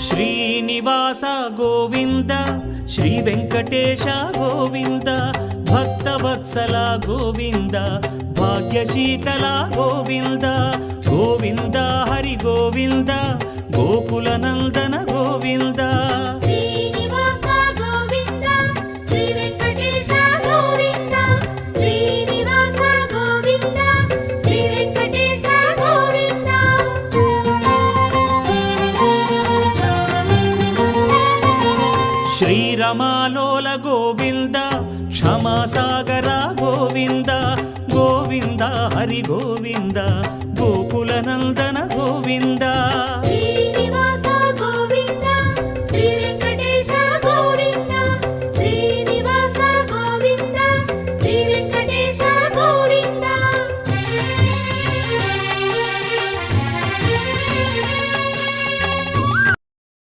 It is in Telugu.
శ్రీనివాస గోవింద శ్రీ వెంకటేశ గోవింద భక్తవత్సల గోవింద భాగ్యశీతల గోవింద గోవింద హరి గోవింద గోకుల నందన గోవింద శ్రీనివాస గోవింద శ్రీ వెంకటేశ గోవింద శ్రీనివాస గోవింద శ్రీ వెంకటేశ గోవింద శ్రీరమాలోల గోవింద క్షమాసాగర గోవింద గోవింద హరి గోవింద గోకుల నందన గోవింద